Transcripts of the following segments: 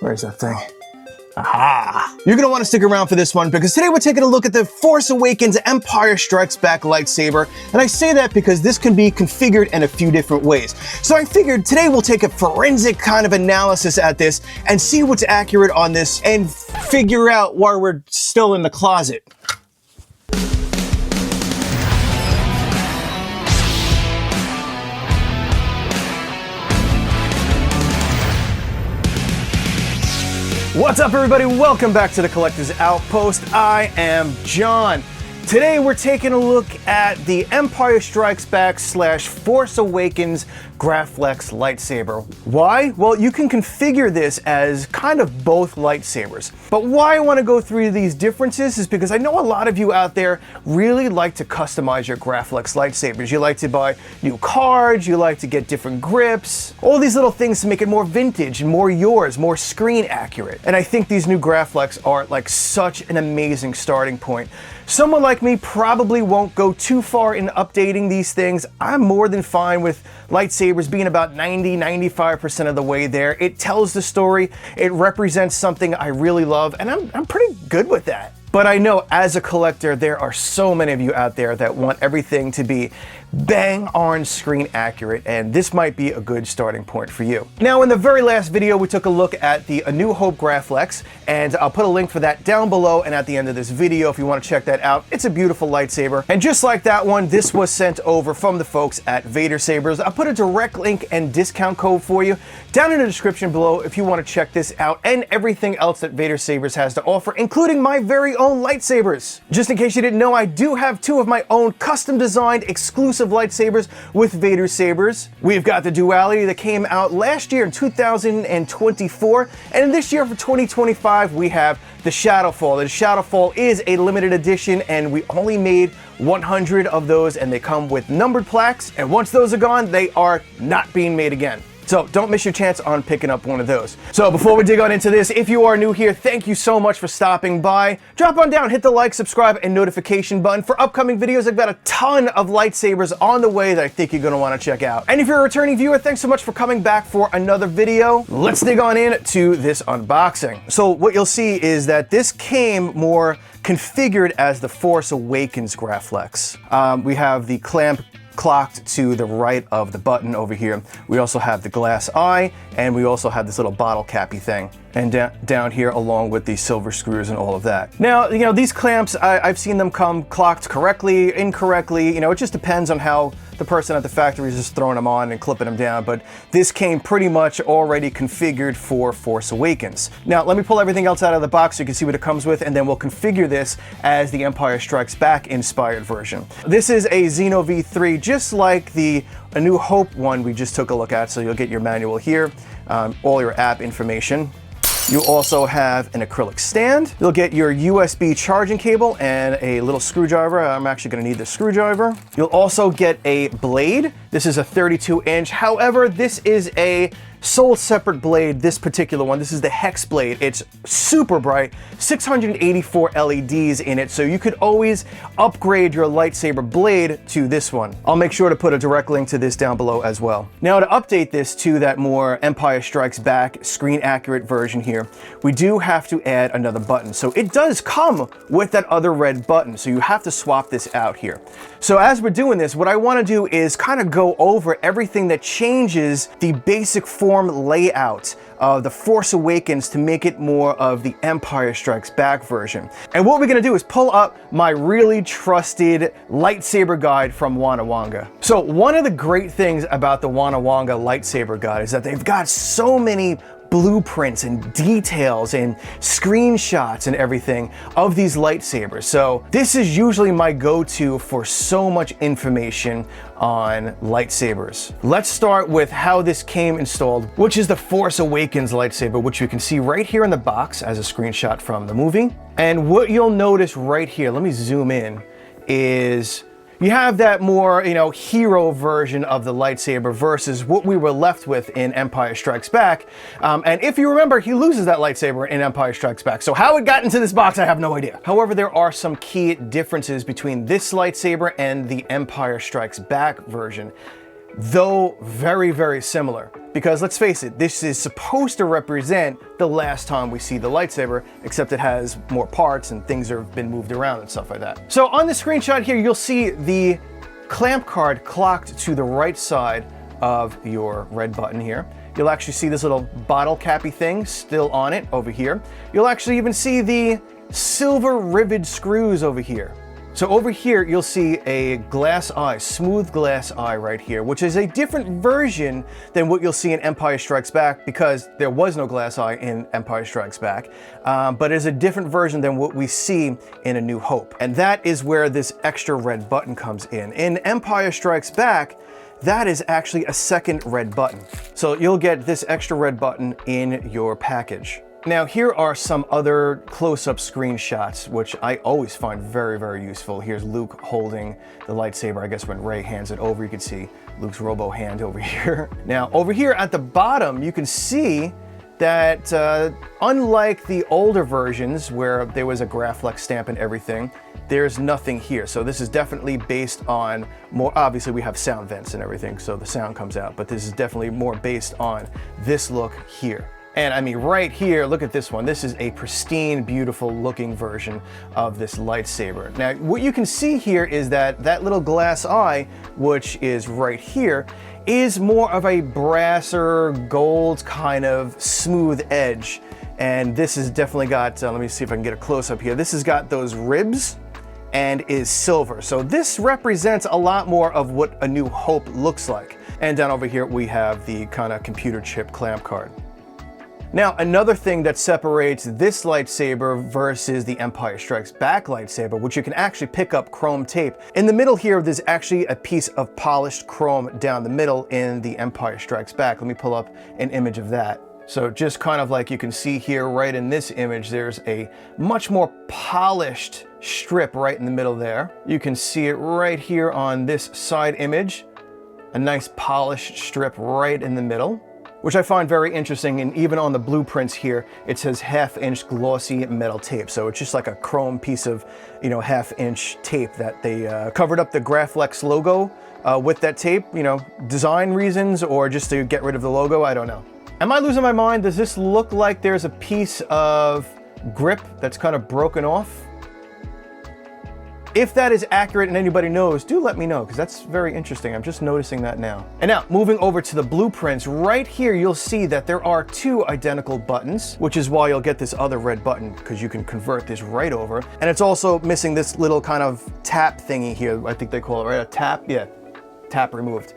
Where's that thing? Aha! You're gonna want to stick around for this one because today we're taking a look at the Force Awakens Empire Strikes Back lightsaber. And I say that because this can be configured in a few different ways. So I figured today we'll take a forensic kind of analysis at this and see what's accurate on this and figure out why we're still in the closet. What's up, everybody? Welcome back to the Collector's Outpost. I am John. Today we're taking a look at the Empire Strikes Back / Force Awakens Graflex lightsaber. Why? Well, you can configure this as kind of both lightsabers. But why I want to go through these differences is because I know a lot of you out there really like to customize your Graflex lightsabers. You like to buy new cards, you like to get different grips, all these little things to make it more vintage and more yours, more screen accurate. And I think these new Graflex are like such an amazing starting point. Someone like me probably won't go too far in updating these things. I'm more than fine with lightsabers being about 90-95% of the way there. It tells the story, it represents something I really love, and I'm pretty good with that. But I know as a collector, there are so many of you out there that want everything to be bang on screen accurate, and this might be a good starting point for you. Now, in the very last video, we took a look at the A New Hope Graflex, and I'll put a link for that down below and at the end of this video if you want to check that out. It's a beautiful lightsaber, and just like that one, this was sent over from the folks at Vader Sabers. I'll put a direct link and discount code for you down in the description below if you want to check this out and everything else that Vader Sabers has to offer, including my very own lightsabers. Just in case you didn't know, I do have two of my own custom designed exclusive lightsabers with Vader Sabers. We've got the Duality that came out last year in 2024, and this year for 2025 we have the Shadowfall. The Shadowfall is a limited edition, and we only made 100 of those, and they come with numbered plaques, and once those are gone, they are not being made again. So don't miss your chance on picking up one of those. So before we dig on into this, if you are new here, thank you so much for stopping by. Drop on down, hit the like, subscribe, and notification button for upcoming videos. I've got a ton of lightsabers on the way that I think you're gonna wanna check out. And if you're a returning viewer, thanks so much for coming back for another video. Let's dig on into this unboxing. So what you'll see is that this came more configured as the Force Awakens Graflex. We have the clamp clocked to the right of the button over here. We also have the glass eye, and we also have this little bottle cappy thing. And down here along with the silver screws and all of that. Now, you know, these clamps, I've seen them come clocked correctly, incorrectly, you know, it just depends on how the person at the factory is just throwing them on and clipping them down, but this came pretty much already configured for Force Awakens. Now, let me pull everything else out of the box so you can see what it comes with, and then we'll configure this as the Empire Strikes Back inspired version. This is a Xeno V3, just like the A New Hope one we just took a look at, so you'll get your manual here, all your app information. You also have an acrylic stand. You'll get your USB charging cable and a little screwdriver. I'm actually gonna need the screwdriver. You'll also get a blade. This is a 32-inch. However, this is a sole separate blade, this particular one. This is the hex blade. It's super bright, 684 LEDs in it, so you could always upgrade your lightsaber blade to this one. I'll make sure to put a direct link to this down below as well. Now, to update this to that more Empire Strikes Back screen accurate version here, we do have to add another button. So it does come with that other red button, so you have to swap this out here. So as we're doing this, what I want to do is kind of go over everything that changes the basic form layout of the Force Awakens to make it more of the Empire Strikes Back version. And what we're gonna do is pull up my really trusted lightsaber guide from Wanawanga. So one of the great things about the Wanawanga lightsaber guide is that they've got so many blueprints and details and screenshots and everything of these lightsabers. So this is usually my go-to for so much information on lightsabers. Let's start with how this came installed, which is the Force Awakens lightsaber, which you can see right here in the box as a screenshot from the movie. And what you'll notice right here, let me zoom in, is you have that more, you know, hero version of the lightsaber versus what we were left with in Empire Strikes Back. And if you remember, he loses that lightsaber in Empire Strikes Back. So how it got into this box, I have no idea. However, there are some key differences between this lightsaber and the Empire Strikes Back version. though very, very similar. Because let's face it, this is supposed to represent the last time we see the lightsaber, except it has more parts and things have been moved around and stuff like that. So on the screenshot here, you'll see the clamp card clocked to the right side of your red button here. You'll actually see this little bottle cappy thing still on it over here. You'll actually even see the silver rivet screws over here. So over here, you'll see a glass eye, smooth glass eye right here, which is a different version than what you'll see in Empire Strikes Back, because there was no glass eye in Empire Strikes Back, but it's a different version than what we see in A New Hope. And that is where this extra red button comes in. In Empire Strikes Back, that is actually a second red button. So you'll get this extra red button in your package. Now, here are some other close-up screenshots, which I always find very, very useful. Here's Luke holding the lightsaber. I guess when Rey hands it over, you can see Luke's robo hand over here. Now, over here at the bottom, you can see that unlike the older versions where there was a Graflex stamp and everything, there's nothing here. So this is definitely based on more, obviously we have sound vents and everything, so the sound comes out, but this is definitely more based on this look here. And I mean, right here, look at this one. This is a pristine, beautiful looking version of this lightsaber. Now, what you can see here is that that little glass eye, which is right here, is more of a brasser, gold kind of smooth edge. And this has definitely got, let me see if I can get a close up here. This has got those ribs and is silver. So this represents a lot more of what A New Hope looks like. And down over here, we have the kind of computer chip clamp card. Now, another thing that separates this lightsaber versus the Empire Strikes Back lightsaber, which you can actually pick up chrome tape. In the middle here, there's actually a piece of polished chrome down the middle in the Empire Strikes Back. Let me pull up an image of that. So just kind of like you can see here right in this image, there's a much more polished strip right in the middle there. You can see it right here on this side image, a nice polished strip right in the middle, which I find very interesting. And even on the blueprints here, it says 1/2-inch glossy metal tape. So it's just like a chrome piece of, 1/2-inch tape that they covered up the Graflex logo with that tape, design reasons or just to get rid of the logo, I don't know. Am I losing my mind? Does this look like there's a piece of grip that's kind of broken off? If that is accurate and anybody knows, do let me know, because that's very interesting. I'm just noticing that now. And now, moving over to the blueprints, right here you'll see that there are 2 identical buttons, which is why you'll get this other red button, because you can convert this right over. And it's also missing this little kind of tap thingy here. I think they call it, right? A tap? Yeah. Tap removed.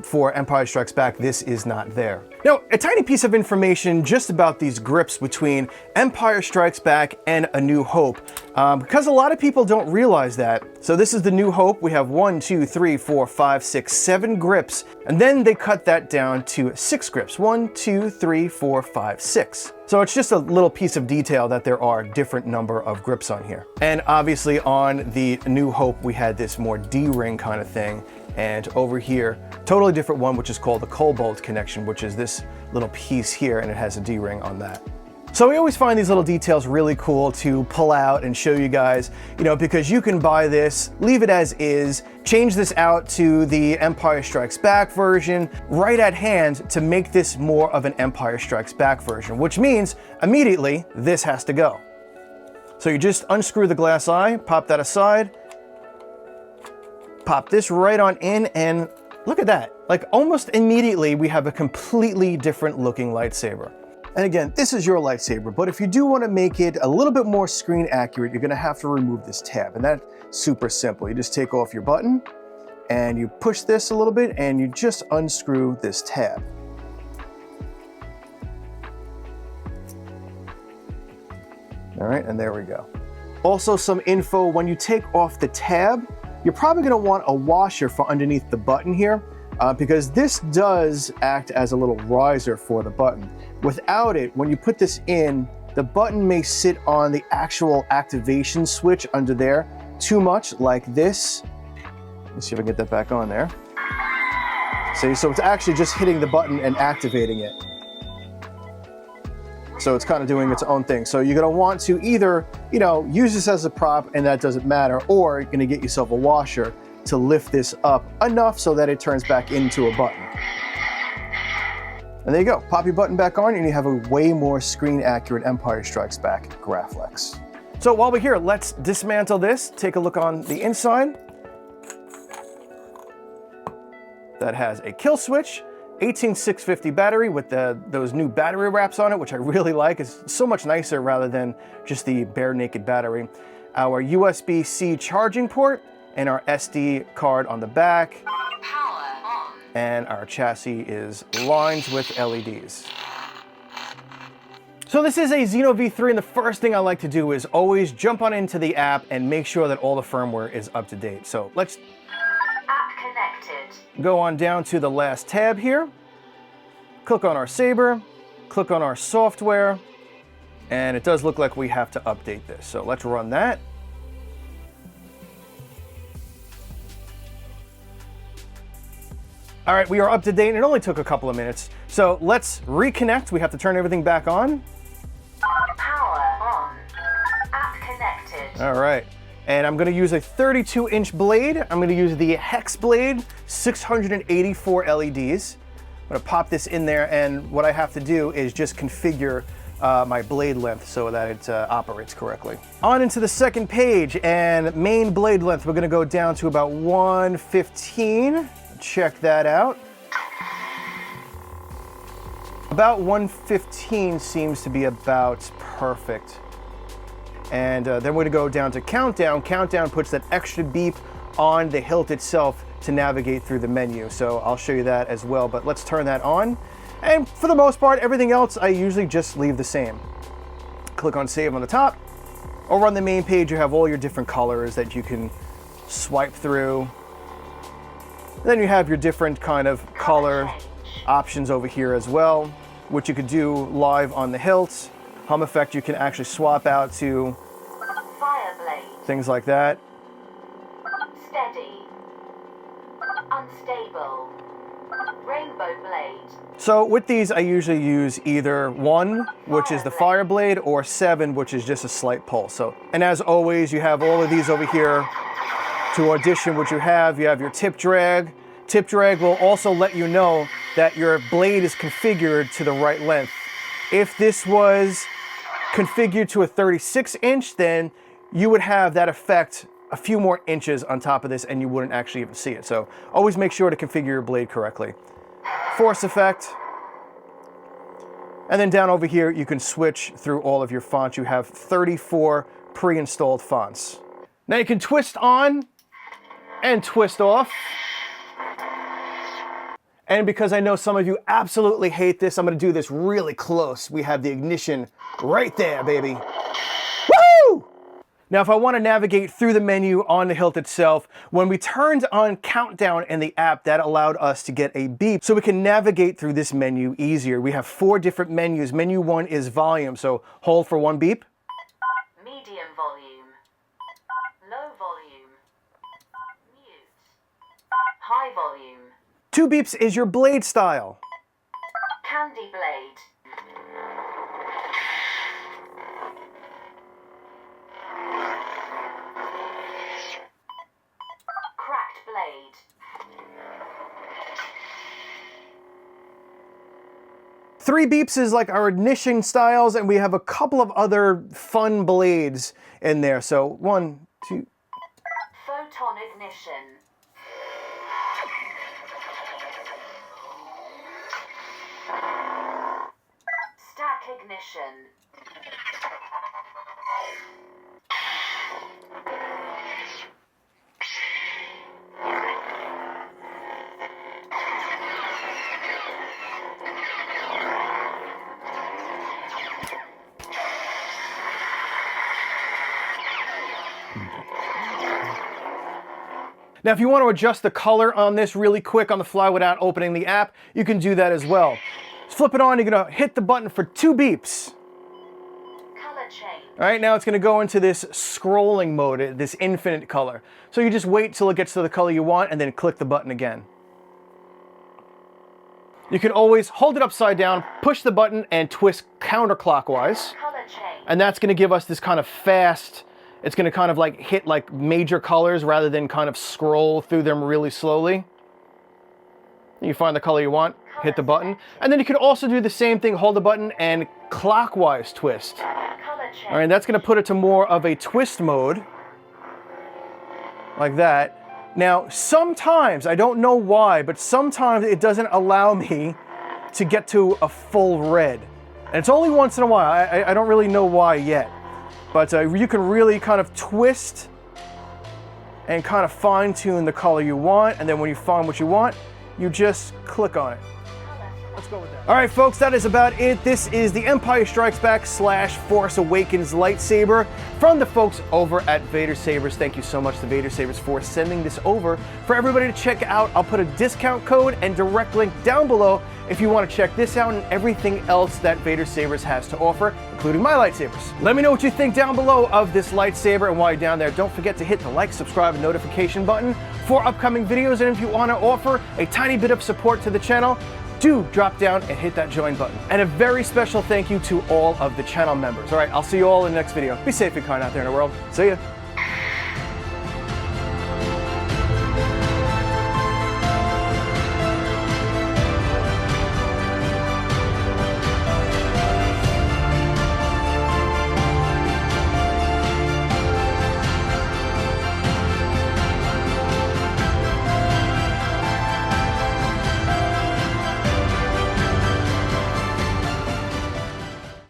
For Empire Strikes Back, this is not there. Now, a tiny piece of information just about these grips between Empire Strikes Back and A New Hope, because a lot of people don't realize that. So this is the New Hope. We have 1, 2, 3, 4, 5, 6, 7 grips, and then they cut that down to 6 grips. 1, 2, 3, 4, 5, 6. So it's just a little piece of detail that there are different number of grips on here. And obviously on the New Hope, we had this more D-ring kind of thing. And over here, totally different one, which is called the Cobalt connection, which is this little piece here, and it has a D-ring on that. So we always find these little details really cool to pull out and show you guys, because you can buy this, leave it as is, change this out to the Empire Strikes Back version right at hand to make this more of an Empire Strikes Back version, which means immediately this has to go. So you just unscrew the glass eye, pop that aside, pop this right on in, and look at that. Like almost immediately we have a completely different looking lightsaber. And again, this is your lightsaber, but if you do want to make it a little bit more screen accurate, you're going to have to remove this tab, and that's super simple. You just take off your button and you push this a little bit and you just unscrew this tab. All right, and there we go. Also some info, when you take off the tab, you're probably going to want a washer for underneath the button here, because this does act as a little riser for the button. Without it, when you put this in, the button may sit on the actual activation switch under there too much, like this. Let's see if I can get that back on there. See, so it's actually just hitting the button and activating it. So it's kind of doing its own thing. So you're going to want to either, use this as a prop and that doesn't matter, or you're going to get yourself a washer to lift this up enough so that it turns back into a button. And there you go. Pop your button back on and you have a way more screen accurate Empire Strikes Back Graflex. So while we're here, let's dismantle this. Take a look on the inside. That has a kill switch, 18650 battery with those new battery wraps on it, which I really like. It's so much nicer rather than just the bare naked battery. Our USB-C charging port and our SD card on the back. Power on. And our chassis is lined with LEDs. So this is a Xeno V3, and the first thing I like to do is always jump on into the app and make sure that all the firmware is up to date. So let's go on down to the last tab here, click on our Saber, click on our software, and it does look like we have to update this. So let's run that. All right, we are up to date, and it only took a couple of minutes. So let's reconnect. We have to turn everything back on. Power on. App connected. All right. And I'm going to use a 32-inch blade. I'm going to use the Hex blade, 684 LEDs. I'm going to pop this in there, and what I have to do is just configure my blade length so that it operates correctly. On into the second page, and main blade length, we're going to go down to about 115. Check that out. About 115 seems to be about perfect. And then we're going to go down to countdown. Countdown puts that extra beep on the hilt itself to navigate through the menu. So I'll show you that as well, but let's turn that on. And for the most part, everything else I usually just leave the same. Click on save on the top. Over on the main page, you have all your different colors that you can swipe through. Then you have your different kind of color options over here as well, which you could do live on the hilt. Hum effect you can actually swap out to fire blade, things like that. Steady, unstable, rainbow blade. So with these I usually use either 1, which is the fire blade, or 7, which is just a slight pulse. So, and as always, you have all of these over here to audition what you have. You have your tip drag. Tip drag will also let you know that your blade is configured to the right length. If this was configured to a 36-inch, then you would have that effect a few more inches on top of this and you wouldn't actually even see it. So always make sure to configure your blade correctly. Force effect. And then down over here, you can switch through all of your fonts. You have 34 pre-installed fonts. Now you can twist on and twist off. And because I know some of you absolutely hate this, I'm going to do this really close. We have the ignition right there, baby. Woo! Now, if I want to navigate through the menu on the hilt itself, when we turned on countdown in the app, that allowed us to get a beep so we can navigate through this menu easier. We have 4 different menus. Menu 1 is volume, so hold for 1 beep. Medium volume, low volume, mute, high volume. 2 beeps is your blade style. Candy blade. Cracked blade. 3 beeps is like our ignition styles, and we have a couple of other fun blades in there. So 1, 2. Photon ignition. Stack ignition. Now, if you want to adjust the color on this really quick on the fly without opening the app, you can do that as well. Just flip it on, you're going to hit the button for 2 beeps. Color change. All right, now it's going to go into this scrolling mode, this infinite color. So you just wait till it gets to the color you want and then click the button again. You can always hold it upside down, push the button, and twist counterclockwise. Color change. And that's going to give us this kind of fast it's going to kind of like hit like major colors rather than kind of scroll through them really slowly. You find the color you want, hit the button. And then you can also do the same thing, hold the button and clockwise twist. All right, that's going to put it to more of a twist mode. Like that. Now, sometimes, I don't know why, but sometimes it doesn't allow me to get to a full red. And it's only once in a while. I don't really know why yet. But you can really kind of twist and kind of fine tune the color you want. And then when you find what you want, you just click on it. Let's go with that. All right, folks, that is about it. This is the Empire Strikes Back / Force Awakens lightsaber from the folks over at Vader Sabers. Thank you so much to Vader Sabers for sending this over for everybody to check out. I'll put a discount code and direct link down below if you want to check this out and everything else that Vader Sabers has to offer, including my lightsabers. Let me know what you think down below of this lightsaber, and while you're down there, don't forget to hit the like, subscribe, and notification button for upcoming videos. And if you want to offer a tiny bit of support to the channel, do drop down and hit that join button. And a very special thank you to all of the channel members. All right, I'll see you all in the next video. Be safe and kind out there in the world. See ya.